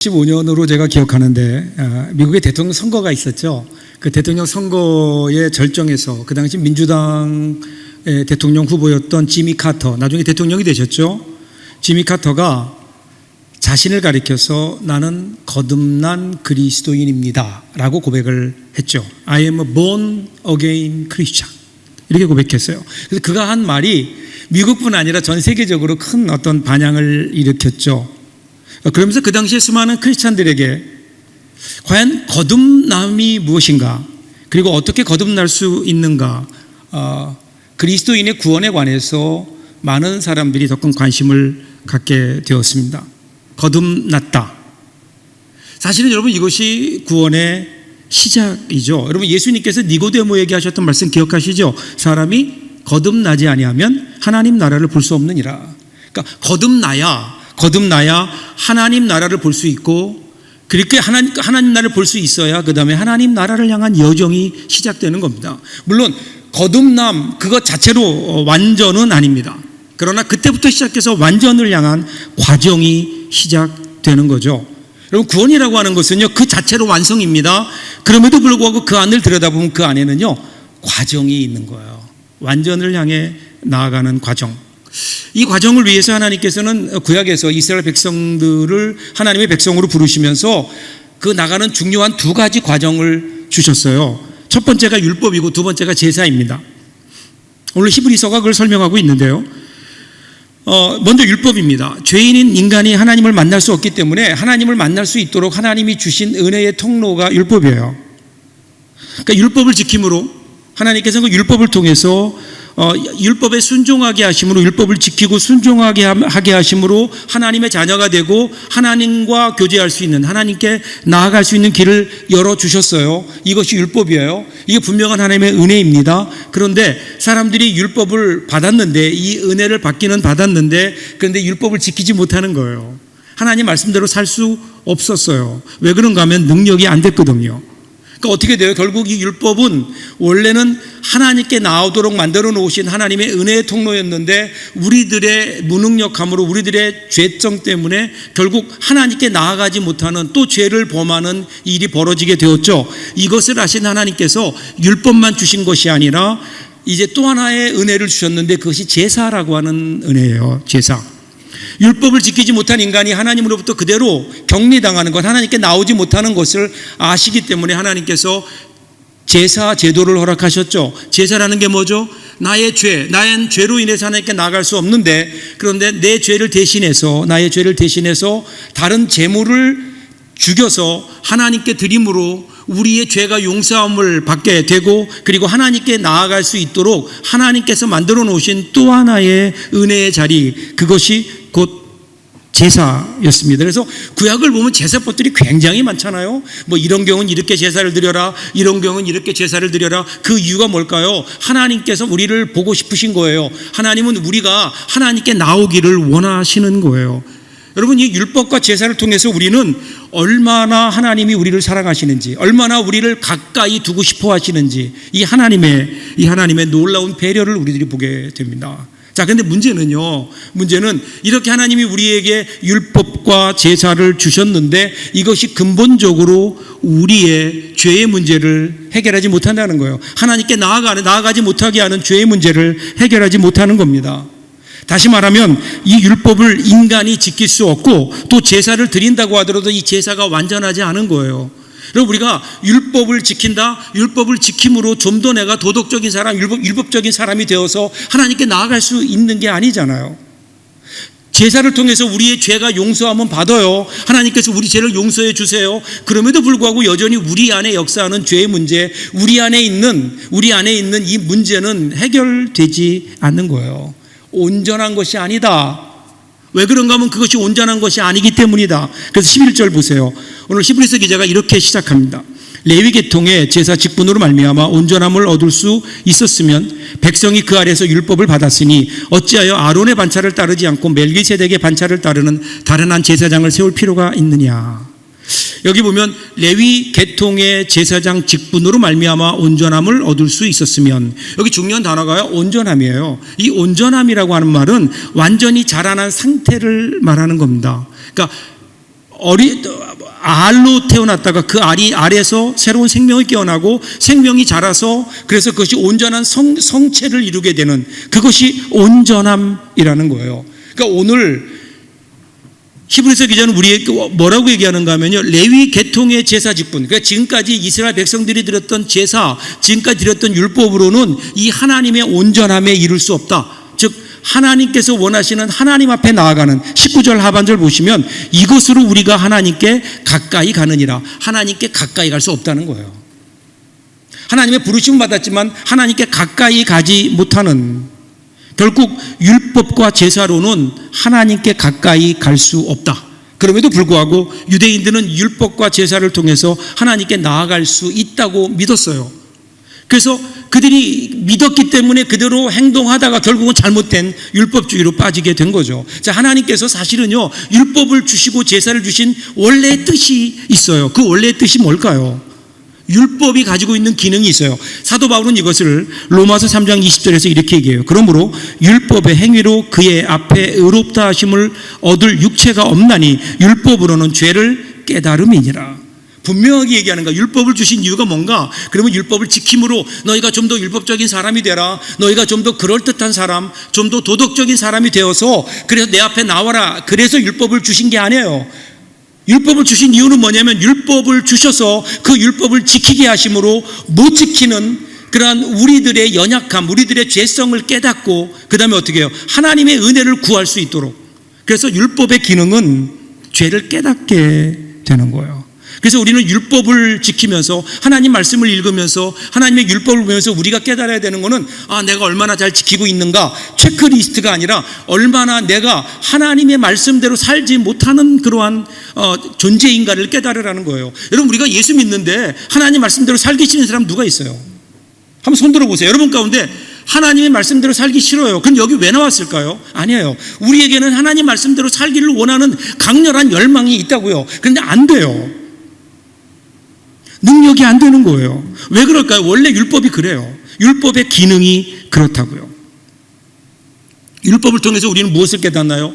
15년으로 제가 기억하는데 미국의 대통령 선거가 있었죠. 그 대통령 선거의 절정에서 그 당시 민주당의 대통령 후보였던 지미 카터, 나중에 대통령이 되셨죠. 지미 카터가 자신을 가리켜서 나는 거듭난 그리스도인입니다 라고 고백을 했죠. I am a born again Christian, 이렇게 고백했어요. 그래서 그가 한 말이 미국뿐 아니라 전 세계적으로 큰 어떤 반향을 일으켰죠. 그러면서 그 당시에 수많은 크리스찬들에게 과연 거듭남이 무엇인가, 그리고 어떻게 거듭날 수 있는가, 그리스도인의 구원에 관해서 많은 사람들이 더 큰 관심을 갖게 되었습니다. 거듭났다. 사실은 여러분 이것이 구원의 시작이죠. 여러분 예수님께서 니고데모에게 하셨던 말씀 기억하시죠? 사람이 거듭나지 아니하면 하나님 나라를 볼 수 없느니라. 그러니까 거듭나야 하나님 나라를 볼 수 있고, 그렇게 하나님 나라를 볼 수 있어야 그 다음에 하나님 나라를 향한 여정이 시작되는 겁니다. 물론 거듭남 그것 자체로 완전은 아닙니다. 그러나 그때부터 시작해서 완전을 향한 과정이 시작되는 거죠. 여러분 구원이라고 하는 것은요 그 자체로 완성입니다. 그럼에도 불구하고 그 안을 들여다보면 그 안에는요 과정이 있는 거예요. 완전을 향해 나아가는 과정. 이 과정을 위해서 하나님께서는 구약에서 이스라엘 백성들을 하나님의 백성으로 부르시면서 그 나가는 중요한 두 가지 과정을 주셨어요. 첫 번째가 율법이고 두 번째가 제사입니다. 오늘 히브리서가 그걸 설명하고 있는데요. 먼저 율법입니다. 죄인인 인간이 하나님을 만날 수 없기 때문에 하나님을 만날 수 있도록 하나님이 주신 은혜의 통로가 율법이에요. 그러니까 율법을 지킴으로 하나님께서는 그 율법을 통해서 율법에 순종하게 하심으로, 율법을 지키고 순종하게 하게 하심으로 하나님의 자녀가 되고 하나님과 교제할 수 있는, 하나님께 나아갈 수 있는 길을 열어주셨어요. 이것이 율법이에요. 이게 분명한 하나님의 은혜입니다. 그런데 사람들이 율법을 받았는데, 이 은혜를 받기는 받았는데, 그런데 율법을 지키지 못하는 거예요. 하나님 말씀대로 살 수 없었어요. 왜 그런가 하면 능력이 안 됐거든요. 그러니까 어떻게 돼요? 결국 이 율법은 원래는 하나님께 나오도록 만들어 놓으신 하나님의 은혜의 통로였는데 우리들의 무능력함으로, 우리들의 죄성 때문에 결국 하나님께 나아가지 못하는, 또 죄를 범하는 일이 벌어지게 되었죠. 이것을 아신 하나님께서 율법만 주신 것이 아니라 이제 또 하나의 은혜를 주셨는데 그것이 제사라고 하는 은혜예요. 제사. 율법을 지키지 못한 인간이 하나님으로부터 그대로 격리당하는 것, 하나님께 나오지 못하는 것을 아시기 때문에 하나님께서 제사 제도를 허락하셨죠. 제사라는 게 뭐죠? 나의 죄로 인해서 하나님께 나아갈 수 없는데, 그런데 내 죄를 대신해서, 나의 죄를 대신해서 다른 제물을 죽여서 하나님께 드림으로 우리의 죄가 용서함을 받게 되고, 그리고 하나님께 나아갈 수 있도록 하나님께서 만들어 놓으신 또 하나의 은혜의 자리, 그것이 곧 제사였습니다. 그래서 구약을 보면 제사법들이 굉장히 많잖아요. 뭐 이런 경우는 이렇게 제사를 드려라, 이런 경우는 이렇게 제사를 드려라. 그 이유가 뭘까요? 하나님께서 우리를 보고 싶으신 거예요. 하나님은 우리가 하나님께 나오기를 원하시는 거예요. 여러분, 이 율법과 제사를 통해서 우리는 얼마나 하나님이 우리를 사랑하시는지, 얼마나 우리를 가까이 두고 싶어 하시는지, 이 하나님의 놀라운 배려를 우리들이 보게 됩니다. 자, 근데 문제는 이렇게 하나님이 우리에게 율법과 제사를 주셨는데 이것이 근본적으로 우리의 죄의 문제를 해결하지 못한다는 거예요. 하나님께 나아가지 못하게 하는 죄의 문제를 해결하지 못하는 겁니다. 다시 말하면 이 율법을 인간이 지킬 수 없고, 또 제사를 드린다고 하더라도 이 제사가 완전하지 않은 거예요. 그리고 우리가 율법을 지킨다, 율법을 지킴으로 좀 더 내가 도덕적인 사람, 율법적인 사람이 되어서 하나님께 나아갈 수 있는 게 아니잖아요. 제사를 통해서 우리의 죄가 용서하면 받아요. 하나님께서 우리 죄를 용서해 주세요. 그럼에도 불구하고 여전히 우리 안에 역사하는 죄의 문제, 우리 안에 있는 이 문제는 해결되지 않는 거예요. 온전한 것이 아니다. 왜 그런가 하면 그것이 온전한 것이 아니기 때문이다. 그래서 11절 보세요. 오늘 히브리서 기자가 이렇게 시작합니다. 레위 계통의 제사 직분으로 말미암아 온전함을 얻을 수 있었으면 백성이 그 아래서 율법을 받았으니 어찌하여 아론의 반차를 따르지 않고 멜기세덱의 반차를 따르는 다른 한 제사장을 세울 필요가 있느냐. 여기 보면 레위 계통의 제사장 직분으로 말미암아 온전함을 얻을 수 있었으면, 여기 중요한 단어가 온전함이에요. 이 온전함이라고 하는 말은 완전히 자라난 상태를 말하는 겁니다. 그러니까 알로 태어났다가 그 알에서 새로운 생명이 깨어나고 생명이 자라서 그래서 그것이 온전한 성체를 이루게 되는 그것이 온전함이라는 거예요. 그러니까 오늘 히브리서 기자는 우리에게 뭐라고 얘기하는가 하면요, 레위 계통의 제사 직분, 그러니까 지금까지 이스라엘 백성들이 드렸던 제사, 지금까지 드렸던 율법으로는 이 하나님의 온전함에 이룰 수 없다. 즉 하나님께서 원하시는 하나님 앞에 나아가는 19절 하반절 보시면 이것으로 우리가 하나님께 가까이 가느니라. 하나님께 가까이 갈 수 없다는 거예요. 하나님의 부르심을 받았지만 하나님께 가까이 가지 못하는, 결국 율법과 제사로는 하나님께 가까이 갈 수 없다. 그럼에도 불구하고 유대인들은 율법과 제사를 통해서 하나님께 나아갈 수 있다고 믿었어요. 그래서 그들이 믿었기 때문에 그대로 행동하다가 결국은 잘못된 율법주의로 빠지게 된 거죠. 자, 하나님께서 사실은요, 율법을 주시고 제사를 주신 원래의 뜻이 있어요. 그 원래의 뜻이 뭘까요? 율법이 가지고 있는 기능이 있어요. 사도 바울은 이것을 로마서 3장 20절에서 이렇게 얘기해요. 그러므로 율법의 행위로 그의 앞에 의롭다 하심을 얻을 육체가 없나니 율법으로는 죄를 깨달음이니라. 분명하게 얘기하는 거야. 율법을 주신 이유가 뭔가? 그러면 율법을 지킴으로 너희가 좀 더 율법적인 사람이 되라. 너희가 좀 더 그럴듯한 사람, 좀 더 도덕적인 사람이 되어서 그래서 내 앞에 나와라. 그래서 율법을 주신 게 아니에요. 율법을 주신 이유는 뭐냐면 율법을 주셔서 그 율법을 지키게 하심으로 못 지키는 그러한 우리들의 연약함, 우리들의 죄성을 깨닫고 그 다음에 어떻게 해요? 하나님의 은혜를 구할 수 있도록. 그래서 율법의 기능은 죄를 깨닫게 되는 거예요. 그래서 우리는 율법을 지키면서 하나님 말씀을 읽으면서 하나님의 율법을 보면서 우리가 깨달아야 되는 것은 내가 얼마나 잘 지키고 있는가, 체크리스트가 아니라 얼마나 내가 하나님의 말씀대로 살지 못하는 그러한 존재인가를 깨달으라는 거예요. 여러분, 우리가 예수 믿는데 하나님 말씀대로 살기 싫은 사람 누가 있어요? 한번 손 들어보세요. 여러분 가운데 하나님의 말씀대로 살기 싫어요. 그럼 여기 왜 나왔을까요? 아니에요. 우리에게는 하나님 말씀대로 살기를 원하는 강렬한 열망이 있다고요. 그런데 안 돼요. 능력이 안 되는 거예요. 왜 그럴까요? 원래 율법이 그래요. 율법의 기능이 그렇다고요. 율법을 통해서 우리는 무엇을 깨닫나요?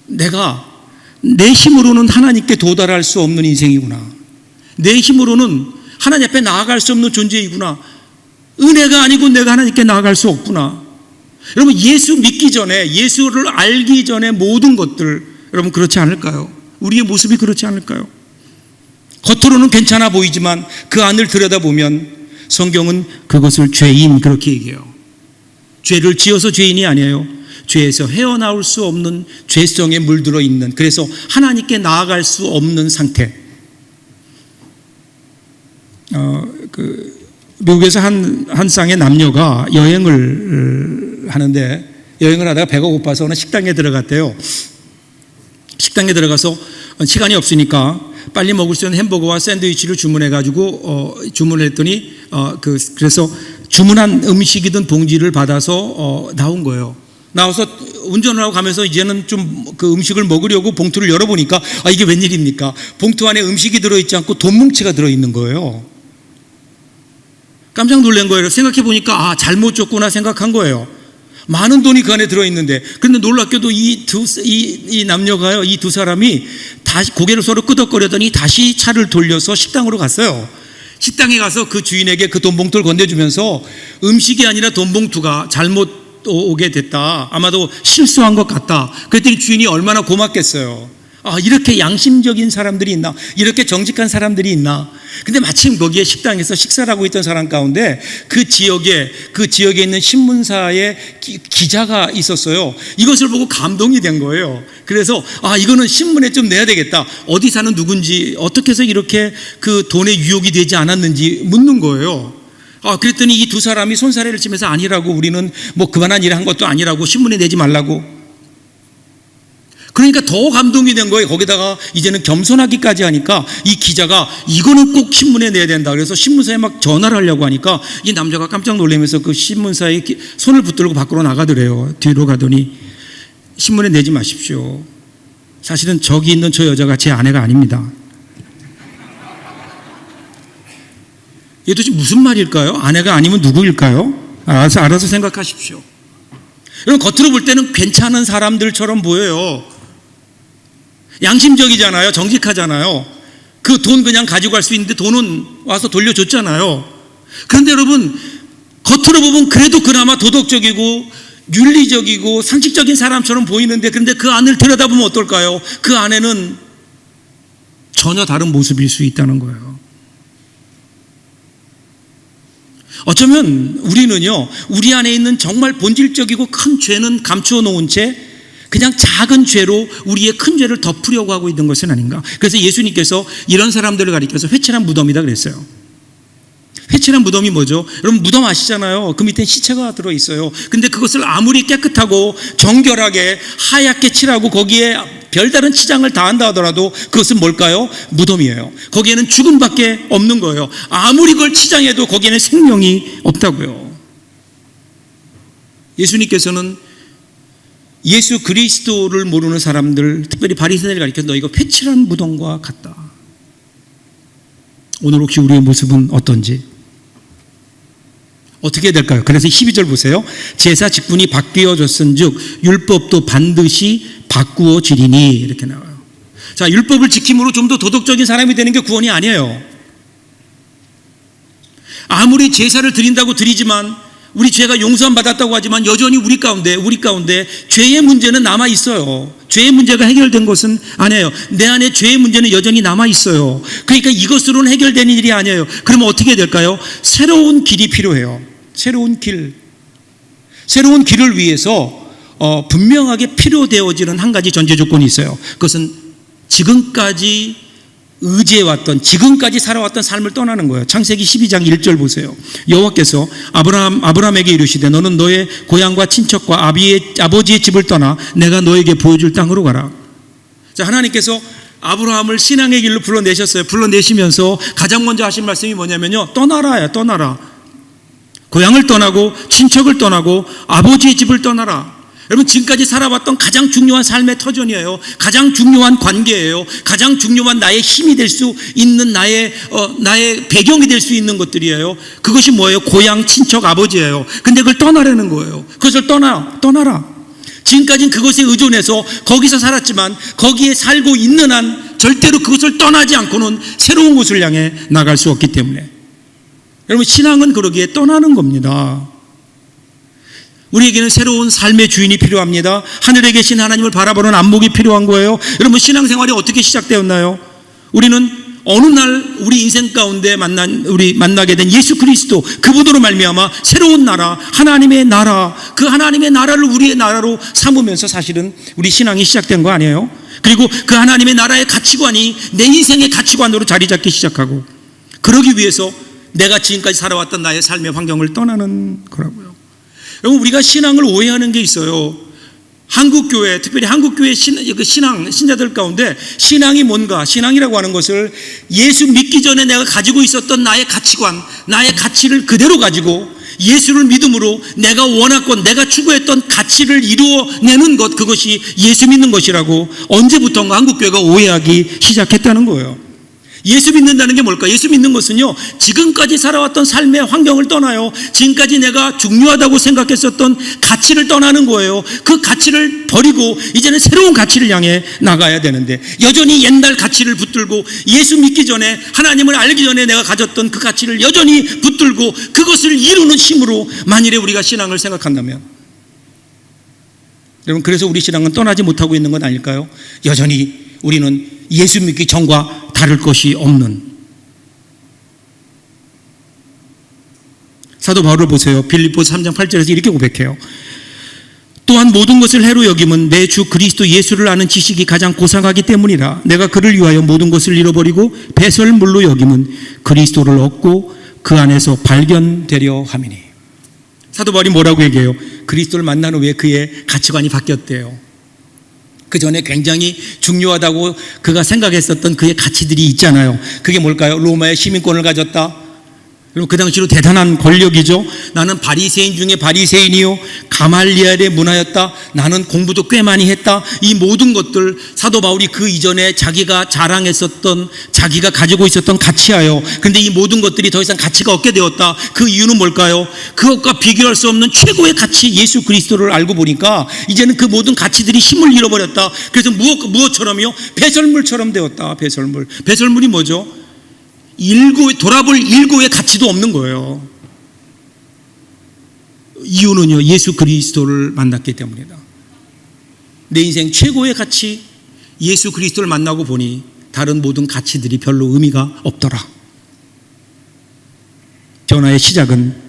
내가 내 힘으로는 하나님께 도달할 수 없는 인생이구나. 내 힘으로는 하나님 앞에 나아갈 수 없는 존재이구나. 은혜가 아니고 내가 하나님께 나아갈 수 없구나. 여러분, 예수 믿기 전에, 예수를 알기 전에 모든 것들, 여러분 그렇지 않을까요? 우리의 모습이 그렇지 않을까요? 겉으로는 괜찮아 보이지만 그 안을 들여다보면 성경은 그것을 죄인 그렇게 얘기해요. 죄를 지어서 죄인이 아니에요. 죄에서 헤어나올 수 없는 죄성에 물들어 있는, 그래서 하나님께 나아갈 수 없는 상태. 미국에서 한 쌍의 남녀가 여행을 하는데, 여행을 하다가 배가 고파서 어느 식당에 들어갔대요. 식당에 들어가서 시간이 없으니까 빨리 먹을 수 있는 햄버거와 샌드위치를 주문해가지고 주문을 했더니 그래서 주문한 음식이든 봉지를 받아서 나온 거예요. 나와서 운전을 하고 가면서 이제는 좀 그 음식을 먹으려고 봉투를 열어보니까 이게 웬일입니까? 봉투 안에 음식이 들어있지 않고 돈 뭉치가 들어있는 거예요. 깜짝 놀란 거예요. 생각해보니까 잘못 줬구나 생각한 거예요. 많은 돈이 그 안에 들어있는데, 그런데 놀랍게도 이 남녀가요, 이 두 사람이 다시 고개를 서로 끄덕거리더니 다시 차를 돌려서 식당으로 갔어요. 식당에 가서 그 주인에게 그 돈 봉투를 건네주면서 음식이 아니라 돈 봉투가 잘못 오게 됐다, 아마도 실수한 것 같다. 그랬더니 주인이 얼마나 고맙겠어요. 이렇게 양심적인 사람들이 있나, 이렇게 정직한 사람들이 있나. 근데 마침 거기에 식당에서 식사를 하고 있던 사람 가운데 그 지역에 있는 신문사의 기자가 있었어요. 이것을 보고 감동이 된 거예요. 그래서 이거는 신문에 좀 내야 되겠다. 어디 사는 누군지, 어떻게 해서 이렇게 그 돈에 유혹이 되지 않았는지 묻는 거예요. 그랬더니 이 두 사람이 손사래를 치면서 아니라고, 우리는 뭐 그만한 일을 한 것도 아니라고, 신문에 내지 말라고. 그러니까 더 감동이 된 거예요. 거기다가 이제는 겸손하기까지 하니까 이 기자가 이거는 꼭 신문에 내야 된다. 그래서 신문사에 막 전화를 하려고 하니까 이 남자가 깜짝 놀라면서 그 신문사에 손을 붙들고 밖으로 나가더래요. 뒤로 가더니 신문에 내지 마십시오. 사실은 저기 있는 저 여자가 제 아내가 아닙니다. 이게 도대체 무슨 말일까요? 아내가 아니면 누구일까요? 알아서 생각하십시오. 여러분, 겉으로 볼 때는 괜찮은 사람들처럼 보여요. 양심적이잖아요. 정직하잖아요. 그 돈 그냥 가지고 갈 수 있는데 돈은 와서 돌려줬잖아요. 그런데 여러분, 겉으로 보면 그래도 그나마 도덕적이고 윤리적이고 상식적인 사람처럼 보이는데, 그런데 그 안을 들여다보면 어떨까요? 그 안에는 전혀 다른 모습일 수 있다는 거예요. 어쩌면 우리는요, 우리 안에 있는 정말 본질적이고 큰 죄는 감추어 놓은 채 그냥 작은 죄로 우리의 큰 죄를 덮으려고 하고 있는 것은 아닌가. 그래서 예수님께서 이런 사람들을 가리켜서 회칠한 무덤이다 그랬어요. 회칠한 무덤이 뭐죠? 여러분, 무덤 아시잖아요. 그 밑에 시체가 들어있어요. 근데 그것을 아무리 깨끗하고 정결하게 하얗게 칠하고 거기에 별다른 치장을 다한다 하더라도 그것은 뭘까요? 무덤이에요. 거기에는 죽음밖에 없는 거예요. 아무리 그걸 치장해도 거기에는 생명이 없다고요. 예수님께서는 예수 그리스도를 모르는 사람들, 특별히 바리새인을 가리켜서 너희가 회칠한 무덤과 같다. 오늘 혹시 우리의 모습은 어떤지, 어떻게 될까요? 그래서 12절 보세요. 제사 직분이 바뀌어졌은즉 율법도 반드시 바꾸어지리니, 이렇게 나와요. 자, 율법을 지킴으로 좀 더 도덕적인 사람이 되는 게 구원이 아니에요. 아무리 제사를 드린다고 드리지만, 우리 죄가 용서함 받았다고 하지만 여전히 우리 가운데 죄의 문제는 남아 있어요. 죄의 문제가 해결된 것은 아니에요. 내 안에 죄의 문제는 여전히 남아 있어요. 그러니까 이것으로는 해결되는 일이 아니에요. 그러면 어떻게 될까요? 새로운 길이 필요해요. 새로운 길을 위해서 분명하게 필요되어지는 한 가지 전제 조건이 있어요. 그것은 지금까지 의지해왔던, 지금까지 살아왔던 삶을 떠나는 거예요. 창세기 12장 1절 보세요. 여호와께서 아브라함에게 이르시되 너는 너의 고향과 친척과 아버지의 집을 떠나 내가 너에게 보여줄 땅으로 가라. 자, 하나님께서 아브라함을 신앙의 길로 불러내셨어요. 불러내시면서 가장 먼저 하신 말씀이 뭐냐면요, 떠나라예요. 떠나라. 고향을 떠나고 친척을 떠나고 아버지의 집을 떠나라. 여러분, 지금까지 살아왔던 가장 중요한 삶의 터전이에요. 가장 중요한 관계예요. 가장 중요한 나의 힘이 될 수 있는 나의 배경이 될 수 있는 것들이에요. 그것이 뭐예요? 고향, 친척, 아버지예요. 근데 그걸 떠나라는 거예요. 그것을 떠나라. 지금까지는 그것에 의존해서 거기서 살았지만 거기에 살고 있는 한 절대로 그것을 떠나지 않고는 새로운 곳을 향해 나갈 수 없기 때문에, 여러분, 신앙은 그러기에 떠나는 겁니다. 우리에게는 새로운 삶의 주인이 필요합니다. 하늘에 계신 하나님을 바라보는 안목이 필요한 거예요. 여러분, 신앙생활이 어떻게 시작되었나요? 우리는 어느 날 우리 인생 가운데 만나게 된 예수 그리스도, 그분으로 말미암아 새로운 나라, 하나님의 나라, 그 하나님의 나라를 우리의 나라로 삼으면서 사실은 우리 신앙이 시작된 거 아니에요? 그리고 그 하나님의 나라의 가치관이 내 인생의 가치관으로 자리 잡기 시작하고, 그러기 위해서 내가 지금까지 살아왔던 나의 삶의 환경을 떠나는 거라고요. 여러분, 우리가 신앙을 오해하는 게 있어요. 한국교회, 특별히 한국교회 신자들 가운데 신앙이 뭔가, 신앙이라고 하는 것을 예수 믿기 전에 내가 가지고 있었던 나의 가치관, 나의 가치를 그대로 가지고 예수를 믿음으로 내가 원했건 내가 추구했던 가치를 이루어내는 것, 그것이 예수 믿는 것이라고 언제부턴가 한국교회가 오해하기 시작했다는 거예요. 예수 믿는다는 게 뭘까? 예수 믿는 것은요, 지금까지 살아왔던 삶의 환경을 떠나요. 지금까지 내가 중요하다고 생각했었던 가치를 떠나는 거예요. 그 가치를 버리고 이제는 새로운 가치를 향해 나가야 되는데, 여전히 옛날 가치를 붙들고 예수 믿기 전에, 하나님을 알기 전에 내가 가졌던 그 가치를 여전히 붙들고 그것을 이루는 힘으로 만일에 우리가 신앙을 생각한다면, 여러분, 그래서 우리 신앙은 떠나지 못하고 있는 건 아닐까요? 여전히 우리는 예수 믿기 전과 다를 것이 없는. 사도 바울을 보세요. 빌립보서 3장 8절에서 이렇게 고백해요. 또한 모든 것을 해로 여김은 내 주 그리스도 예수를 아는 지식이 가장 고상하기 때문이라. 내가 그를 위하여 모든 것을 잃어버리고 배설물로 여김은 그리스도를 얻고 그 안에서 발견되려 함이니. 사도 바울이 뭐라고 얘기해요? 그리스도를 만난 후에 그의 가치관이 바뀌었대요. 그 전에 굉장히 중요하다고 그가 생각했었던 그의 가치들이 있잖아요. 그게 뭘까요? 로마의 시민권을 가졌다. 그리고 그 당시로 대단한 권력이죠. 나는 바리새인 중에 바리새인이요 가말리엘의 문화였다. 나는 공부도 꽤 많이 했다. 이 모든 것들 사도 바울이 그 이전에 자기가 자랑했었던, 자기가 가지고 있었던 가치하여, 근데 이 모든 것들이 더 이상 가치가 없게 되었다. 그 이유는 뭘까요? 그것과 비교할 수 없는 최고의 가치 예수 그리스도를 알고 보니까 이제는 그 모든 가치들이 힘을 잃어버렸다. 그래서 무엇처럼요? 배설물처럼 되었다. 배설물이 뭐죠? 돌아볼 일고의 가치도 없는 거예요. 이유는요, 예수 그리스도를 만났기 때문이다. 내 인생 최고의 가치 예수 그리스도를 만나고 보니 다른 모든 가치들이 별로 의미가 없더라. 변화의 시작은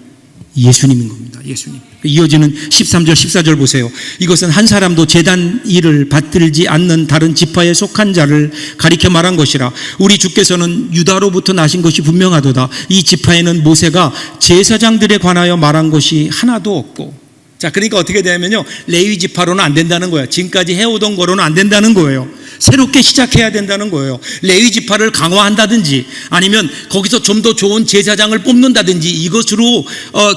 예수님인 겁니다. 예수님. 이어지는 13절 14절 보세요. 이것은 한 사람도 제단 일을 받들지 않는 다른 지파에 속한 자를 가리켜 말한 것이라. 우리 주께서는 유다로부터 나신 것이 분명하도다. 이 지파에는 모세가 제사장들에 관하여 말한 것이 하나도 없고. 자, 그러니까 어떻게 되냐면요, 레위 지파로는 안 된다는 거예요. 지금까지 해오던 거로는 안 된다는 거예요. 새롭게 시작해야 된다는 거예요. 레위 지파를 강화한다든지 아니면 거기서 좀 더 좋은 제사장을 뽑는다든지 이것으로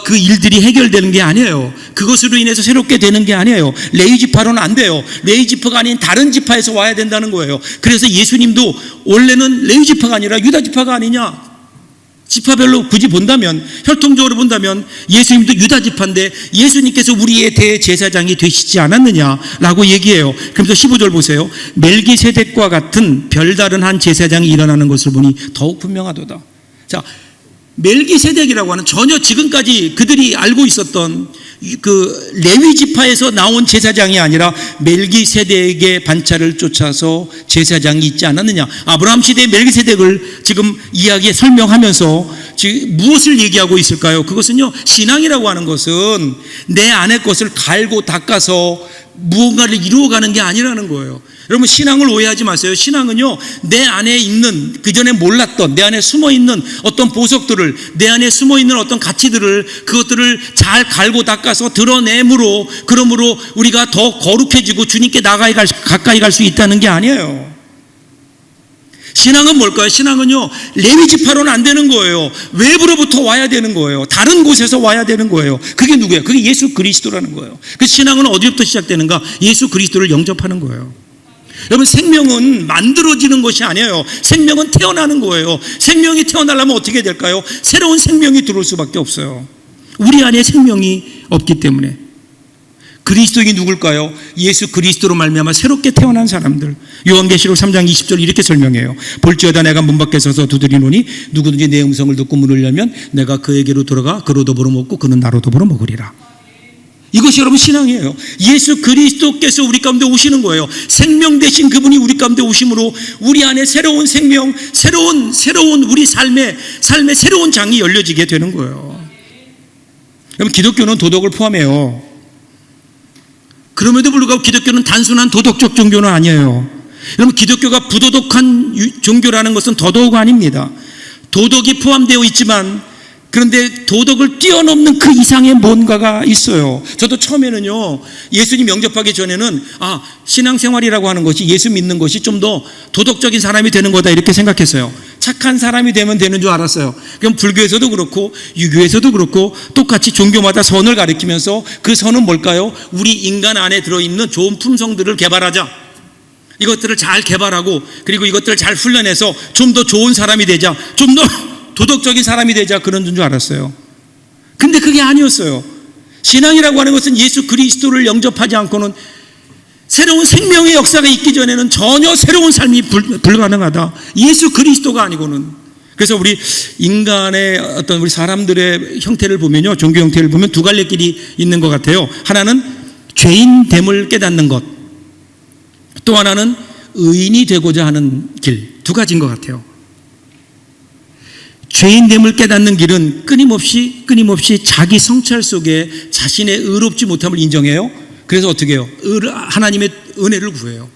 그 일들이 해결되는 게 아니에요. 그것으로 인해서 새롭게 되는 게 아니에요. 레위 지파로는 안 돼요. 레위 지파가 아닌 다른 지파에서 와야 된다는 거예요. 그래서 예수님도 원래는 레위 지파가 아니라 유다 지파가 아니냐, 지파별로 굳이 본다면, 혈통적으로 본다면 예수님도 유다 지파인데 예수님께서 우리의 대제사장이 되시지 않았느냐라고 얘기해요. 그러면서 15절 보세요. 멜기세덱과 같은 별다른 한 제사장이 일어나는 것을 보니 더욱 분명하도다. 자, 멜기세덱이라고 하는 전혀 지금까지 그들이 알고 있었던 그 레위 지파에서 나온 제사장이 아니라 멜기세덱의 반차를 쫓아서 제사장이 있지 않았느냐. 아브라함 시대의 멜기세덱을 지금 이야기에 설명하면서 지금 무엇을 얘기하고 있을까요? 그것은요, 신앙이라고 하는 것은 내 안의 것을 갈고 닦아서 무언가를 이루어가는 게 아니라는 거예요. 여러분, 신앙을 오해하지 마세요. 신앙은요, 내 안에 있는, 그전에 몰랐던 내 안에 숨어있는 어떤 보석들을, 내 안에 숨어있는 어떤 가치들을, 그것들을 잘 갈고 닦아서 드러내므로, 그러므로 우리가 더 거룩해지고 주님께 가까이 갈 수 있다는 게 아니에요. 신앙은 뭘까요? 신앙은요, 레위 지파로는 안 되는 거예요. 외부로부터 와야 되는 거예요. 다른 곳에서 와야 되는 거예요. 그게 누구예요? 그게 예수 그리스도라는 거예요. 그 신앙은 어디부터 시작되는가? 예수 그리스도를 영접하는 거예요. 여러분, 생명은 만들어지는 것이 아니에요. 생명은 태어나는 거예요. 생명이 태어나려면 어떻게 될까요? 새로운 생명이 들어올 수밖에 없어요. 우리 안에 생명이 없기 때문에. 그리스도인이 누굴까요? 예수 그리스도로 말미암아 새롭게 태어난 사람들. 요한계시록 3장 20절 이렇게 설명해요. 볼지어다 내가 문 밖에 서서 두드리노니 누구든지 내 음성을 듣고 문을 열면 내가 그에게로 들어가 그로도 벌어먹고 그는 나로도 벌어먹으리라. 이것이 여러분 신앙이에요. 예수 그리스도께서 우리 가운데 오시는 거예요. 생명 되신 그분이 우리 가운데 오심으로 우리 안에 새로운 생명, 새로운 우리 삶의 새로운 장이 열려지게 되는 거예요. 여러분, 기독교는 도덕을 포함해요. 그럼에도 불구하고 기독교는 단순한 도덕적 종교는 아니에요. 여러분, 기독교가 부도덕한 종교라는 것은 더더욱 아닙니다. 도덕이 포함되어 있지만, 그런데 도덕을 뛰어넘는 그 이상의 뭔가가 있어요. 저도 처음에는요, 예수님 영접하기 전에는 신앙생활이라고 하는 것이, 예수 믿는 것이 좀 더 도덕적인 사람이 되는 거다 이렇게 생각했어요. 착한 사람이 되면 되는 줄 알았어요. 그럼 불교에서도 그렇고 유교에서도 그렇고 똑같이 종교마다 선을 가리키면서 그 선은 뭘까요? 우리 인간 안에 들어있는 좋은 품성들을 개발하자. 이것들을 잘 개발하고 그리고 이것들을 잘 훈련해서 좀 더 좋은 사람이 되자. 좀 더 도덕적인 사람이 되자, 그런 줄 알았어요. 근데 그게 아니었어요. 신앙이라고 하는 것은 예수 그리스도를 영접하지 않고는, 새로운 생명의 역사가 있기 전에는 전혀 새로운 삶이 불가능하다. 예수 그리스도가 아니고는. 그래서 우리 인간의 어떤 우리 사람들의 형태를 보면요, 종교 형태를 보면 두 갈래 길이 있는 것 같아요. 하나는 죄인됨을 깨닫는 것, 또 하나는 의인이 되고자 하는 길. 두 가지인 것 같아요. 죄인됨을 깨닫는 길은 끊임없이 자기 성찰 속에 자신의 의롭지 못함을 인정해요. 그래서 어떻게 해요? 하나님의 은혜를 구해요.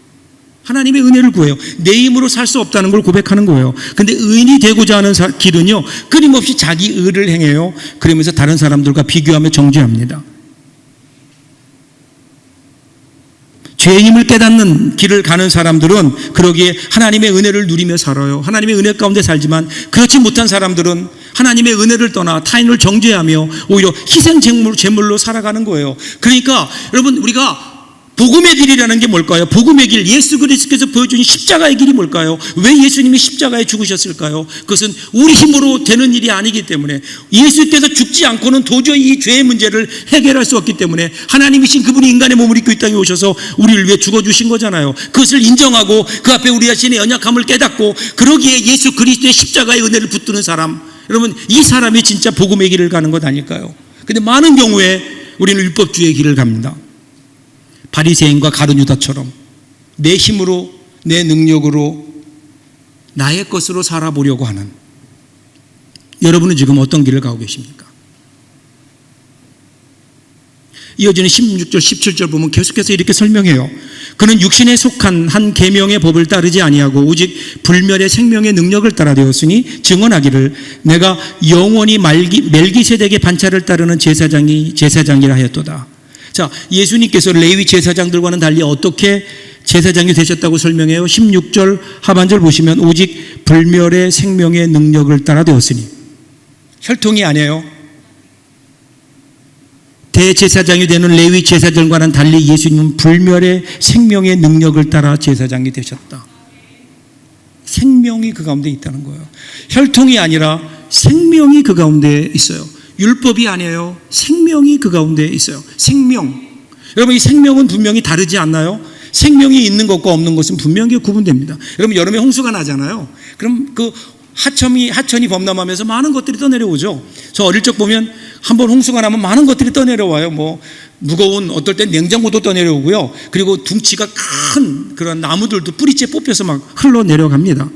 하나님의 은혜를 구해요. 내 힘으로 살 수 없다는 걸 고백하는 거예요. 근데 의인이 되고자 하는 길은요, 끊임없이 자기 의를 행해요. 그러면서 다른 사람들과 비교하며 정죄합니다. 죄인임을 깨닫는 길을 가는 사람들은 그러기에 하나님의 은혜를 누리며 살아요. 하나님의 은혜 가운데 살지만, 그렇지 못한 사람들은 하나님의 은혜를 떠나 타인을 정죄하며 오히려 희생 제물로 살아가는 거예요. 그러니까 여러분, 우리가 복음의 길이라는 게 뭘까요? 복음의 길, 예수 그리스도께서 보여준 십자가의 길이 뭘까요? 왜 예수님이 십자가에 죽으셨을까요? 그것은 우리 힘으로 되는 일이 아니기 때문에, 예수께서 죽지 않고는 도저히 이 죄의 문제를 해결할 수 없기 때문에 하나님이신 그분이 인간의 몸을 입고 이 땅에 오셔서 우리를 위해 죽어주신 거잖아요. 그것을 인정하고 그 앞에 우리 자신의 연약함을 깨닫고 그러기에 예수 그리스도의 십자가의 은혜를 붙드는 사람, 여러분, 이 사람이 진짜 복음의 길을 가는 것 아닐까요? 근데 많은 경우에 우리는 율법주의의 길을 갑니다. 바리새인과 가룟유다처럼 내 힘으로, 내 능력으로, 나의 것으로 살아보려고 하는, 여러분은 지금 어떤 길을 가고 계십니까? 이어지는 16절 17절 보면 계속해서 이렇게 설명해요. 그는 육신에 속한 한 계명의 법을 따르지 아니하고 오직 불멸의 생명의 능력을 따라 되었으니 증언하기를 내가 영원히 멜기세덱의 반차를 따르는 제사장이라 하였도다. 자, 예수님께서 레위 제사장들과는 달리 어떻게 제사장이 되셨다고 설명해요? 16절 하반절 보시면 오직 불멸의 생명의 능력을 따라 되었으니, 혈통이 아니에요. 대제사장이 되는 레위 제사장과는 달리 예수님은 불멸의 생명의 능력을 따라 제사장이 되셨다. 생명이 그 가운데 있다는 거예요. 혈통이 아니라 생명이 그 가운데 있어요. 율법이 아니에요. 생명이 그 가운데 있어요. 생명. 여러분, 이 생명은 분명히 다르지 않나요? 생명이 있는 것과 없는 것은 분명히 구분됩니다. 여러분, 여름에 홍수가 나잖아요. 그럼 그 하천이 범람하면서 많은 것들이 떠내려오죠. 저 어릴 적 보면 한번 홍수가 나면 많은 것들이 떠내려와요. 뭐 무거운, 어떨 땐 냉장고도 떠내려오고요. 그리고 둥치가 큰 그런 나무들도 뿌리째 뽑혀서 막 흘러내려갑니다.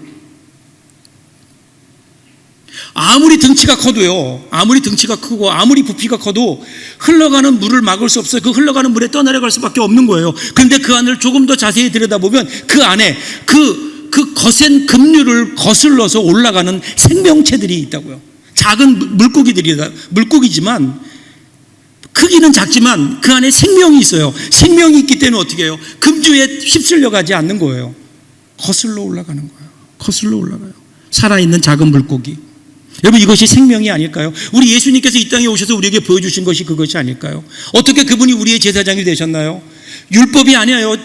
아무리 등치가 커도요, 아무리 등치가 크고 아무리 부피가 커도 흘러가는 물을 막을 수 없어요. 그 흘러가는 물에 떠내려갈 수밖에 없는 거예요. 그런데 그 안을 조금 더 자세히 들여다보면 그 안에 그 거센 급류를 거슬러서 올라가는 생명체들이 있다고요. 작은 물고기지만 크기는 작지만 그 안에 생명이 있어요. 생명이 있기 때문에 어떻게 해요? 급류에 휩쓸려 가지 않는 거예요. 거슬러 올라가는 거예요. 거슬러 올라가요. 살아있는 작은 물고기. 여러분, 이것이 생명이 아닐까요? 우리 예수님께서 이 땅에 오셔서 우리에게 보여주신 것이 그것이 아닐까요? 어떻게 그분이 우리의 제사장이 되셨나요? 율법이 아니에요.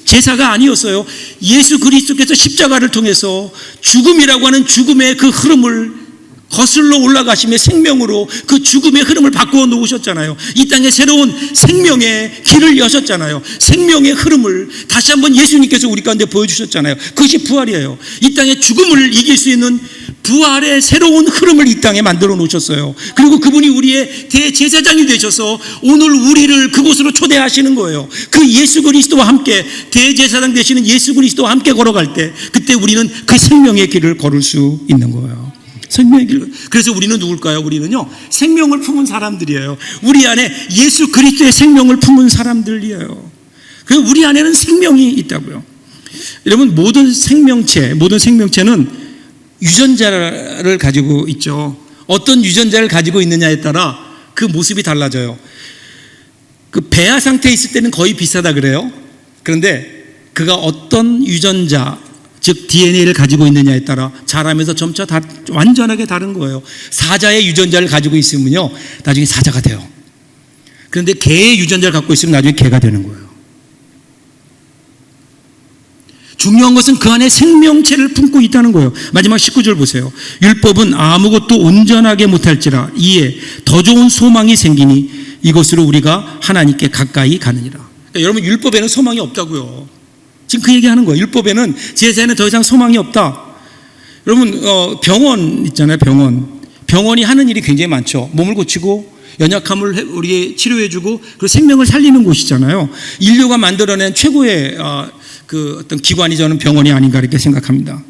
제사가 아니었어요. 예수 그리스도께서 십자가를 통해서 죽음이라고 하는 죽음의 그 흐름을 거슬러 올라가시며 생명으로 그 죽음의 흐름을 바꾸어 놓으셨잖아요. 이 땅에 새로운 생명의 길을 여셨잖아요. 생명의 흐름을 다시 한번 예수님께서 우리 가운데 보여주셨잖아요. 그것이 부활이에요. 이 땅에 죽음을 이길 수 있는 부활의 새로운 흐름을 이 땅에 만들어 놓으셨어요. 그리고 그분이 우리의 대제사장이 되셔서 오늘 우리를 그곳으로 초대하시는 거예요. 그 예수 그리스도와 함께, 대제사장 되시는 예수 그리스도와 함께 걸어갈 때, 그때 우리는 그 생명의 길을 걸을 수 있는 거예요. 생명의 길. 그래서 우리는 누굴까요? 우리는요, 생명을 품은 사람들이에요. 우리 안에 예수 그리스도의 생명을 품은 사람들이에요. 그래서 우리 안에는 생명이 있다고요. 여러분, 모든 생명체는 유전자를 가지고 있죠. 어떤 유전자를 가지고 있느냐에 따라 그 모습이 달라져요. 그 배아 상태에 있을 때는 거의 비슷하다 그래요. 그런데 그가 어떤 유전자, 즉 DNA를 가지고 있느냐에 따라 자라면서 점차 완전하게 다른 거예요. 사자의 유전자를 가지고 있으면요, 나중에 사자가 돼요. 그런데 개의 유전자를 갖고 있으면 나중에 개가 되는 거예요. 중요한 것은 그 안에 생명체를 품고 있다는 거예요. 마지막 19절 보세요. 율법은 아무것도 온전하게 못할지라 이에 더 좋은 소망이 생기니 이것으로 우리가 하나님께 가까이 가느니라. 그러니까 여러분, 율법에는 소망이 없다고요. 지금 그 얘기하는 거예요. 율법에는, 제사에는 더 이상 소망이 없다. 여러분, 병원 있잖아요. 병원이 하는 일이 굉장히 많죠. 몸을 고치고 연약함을 우리에 치료해주고 그리고 생명을 살리는 곳이잖아요. 인류가 만들어낸 최고의 그 어떤 기관이 저는 병원이 아닌가 이렇게 생각합니다.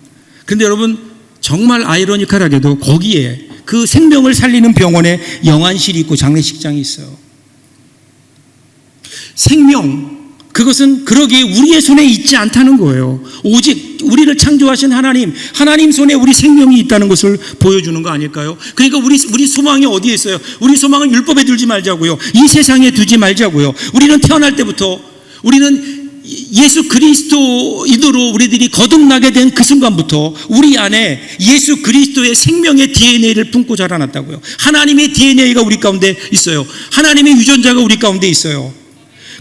그런데 여러분, 정말 아이러니컬하게도 거기에 그 생명을 살리는 병원에 영안실이 있고 장례식장이 있어요. 생명, 그것은 그러기에 우리의 손에 있지 않다는 거예요. 오직 우리를 창조하신 하나님 손에 우리 생명이 있다는 것을 보여주는 거 아닐까요? 그러니까 우리 소망이 어디에 있어요? 우리 소망은 율법에 두지 말자고요. 이 세상에 두지 말자고요. 우리는 태어날 때부터 우리는 예수 그리스도인으로 우리들이 거듭나게 된 그 순간부터 우리 안에 예수 그리스도의 생명의 DNA를 품고 자라났다고요. 하나님의 DNA가 우리 가운데 있어요. 하나님의 유전자가 우리 가운데 있어요.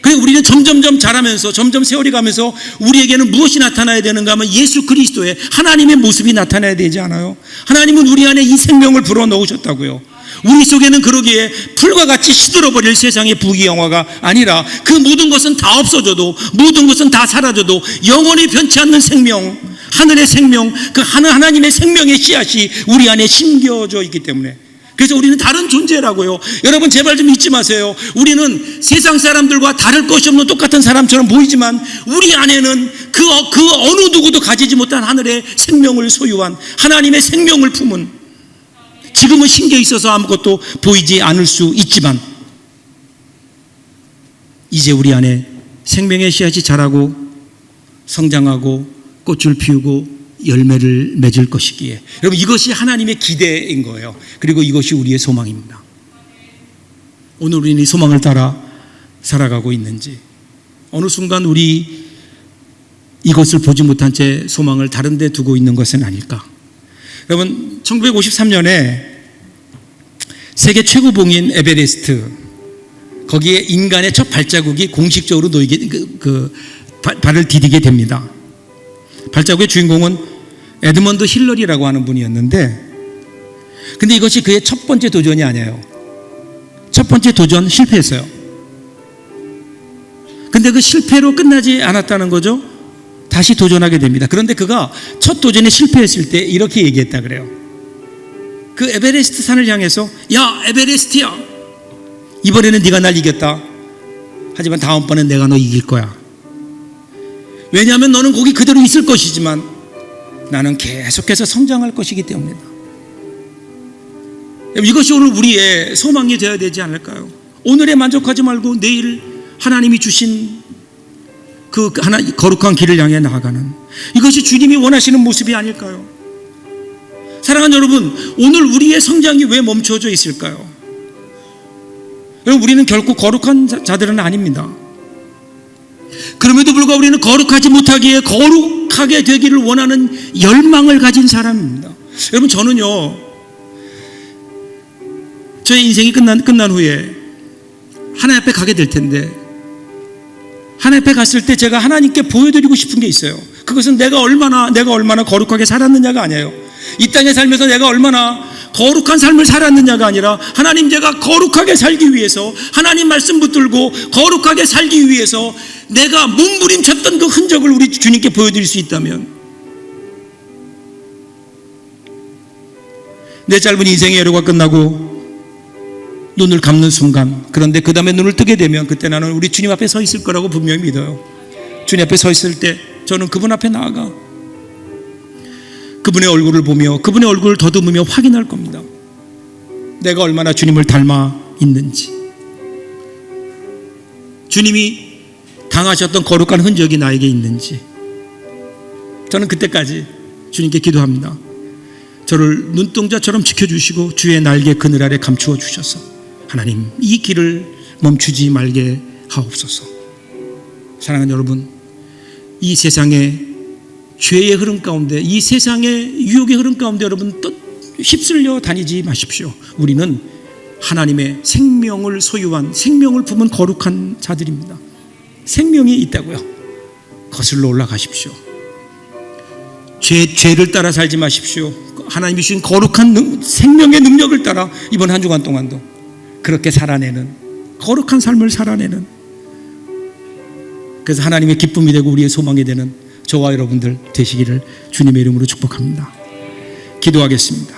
그래서 우리는 점점점 자라면서 점점 세월이 가면서 우리에게는 무엇이 나타나야 되는가 하면 예수 그리스도의 하나님의 모습이 나타나야 되지 않아요? 하나님은 우리 안에 이 생명을 불어넣으셨다고요. 우리 속에는 그러기에 풀과 같이 시들어버릴 세상의 부귀영화가 아니라 그 모든 것은 다 없어져도, 모든 것은 다 사라져도 영원히 변치 않는 생명, 하늘의 생명, 그 하나님의 생명의 씨앗이 우리 안에 심겨져 있기 때문에, 그래서 우리는 다른 존재라고요. 여러분 제발 좀 잊지 마세요. 우리는 세상 사람들과 다를 것이 없는 똑같은 사람처럼 보이지만 우리 안에는 그 어느 누구도 가지지 못한 하늘의 생명을 소유한, 하나님의 생명을 품은, 지금은 신겨 있어서 아무것도 보이지 않을 수 있지만 이제 우리 안에 생명의 씨앗이 자라고 성장하고 꽃을 피우고 열매를 맺을 것이기에, 여러분 이것이 하나님의 기대인 거예요. 그리고 이것이 우리의 소망입니다. 오늘 우리는 이 소망을 따라 살아가고 있는지, 어느 순간 우리 이것을 보지 못한 채 소망을 다른 데 두고 있는 것은 아닐까. 여러분 1953년에 세계 최고봉인 에베레스트, 거기에 인간의 첫 발자국이 공식적으로 놓이게 발을 디디게 됩니다. 발자국의 주인공은 에드먼드 힐러리라고 하는 분이었는데, 근데 이것이 그의 첫 번째 도전이 아니에요. 첫 번째 도전 실패했어요. 근데 그 실패로 끝나지 않았다는 거죠. 다시 도전하게 됩니다. 그런데 그가 첫 도전에 실패했을 때 이렇게 얘기했다 그래요. 그 에베레스트 산을 향해서, 야 에베레스트야, 이번에는 네가 날 이겼다. 하지만 다음번엔 내가 너 이길 거야. 왜냐하면 너는 거기 그대로 있을 것이지만 나는 계속해서 성장할 것이기 때문이다. 이것이 오늘 우리의 소망이 되어야 되지 않을까요? 오늘에 만족하지 말고 내일 하나님이 주신 그 거룩한 길을 향해 나아가는, 이것이 주님이 원하시는 모습이 아닐까요? 사랑하는 여러분, 오늘 우리의 성장이 왜 멈춰져 있을까요? 여러분, 우리는 결코 거룩한 자들은 아닙니다. 그럼에도 불구하고 우리는 거룩하지 못하기에 거룩하게 되기를 원하는 열망을 가진 사람입니다. 여러분, 저는요, 저의 인생이 끝난 후에 하나님 앞에 가게 될 텐데, 하나님 앞에 갔을 때 제가 하나님께 보여드리고 싶은 게 있어요. 그것은 내가 얼마나 거룩하게 살았느냐가 아니에요. 이 땅에 살면서 내가 얼마나 거룩한 삶을 살았느냐가 아니라, 하나님, 제가 거룩하게 살기 위해서, 하나님 말씀 붙들고 거룩하게 살기 위해서 내가 몸부림쳤던 그 흔적을 우리 주님께 보여드릴 수 있다면, 내 짧은 인생의 여료가 끝나고 눈을 감는 순간, 그런데 그 다음에 눈을 뜨게 되면 그때 나는 우리 주님 앞에 서 있을 거라고 분명히 믿어요. 주님 앞에 서 있을 때 저는 그분 앞에 나아가 그분의 얼굴을 보며 그분의 얼굴을 더듬으며 확인할 겁니다. 내가 얼마나 주님을 닮아 있는지, 주님이 당하셨던 거룩한 흔적이 나에게 있는지. 저는 그때까지 주님께 기도합니다. 저를 눈동자처럼 지켜주시고 주의 날개 그늘 아래 감추어 주셔서 하나님, 이 길을 멈추지 말게 하옵소서. 사랑하는 여러분, 이 세상의 죄의 흐름 가운데, 이 세상의 유혹의 흐름 가운데 여러분 또 휩쓸려 다니지 마십시오. 우리는 하나님의 생명을 소유한, 생명을 품은 거룩한 자들입니다. 생명이 있다고요. 거슬러 올라가십시오. 죄를 따라 살지 마십시오. 하나님이 주신 거룩한 생명의 능력을 따라 이번 한 주간 동안도 그렇게 살아내는, 거룩한 삶을 살아내는, 그래서 하나님의 기쁨이 되고 우리의 소망이 되는 저와 여러분들 되시기를 주님의 이름으로 축복합니다. 기도하겠습니다.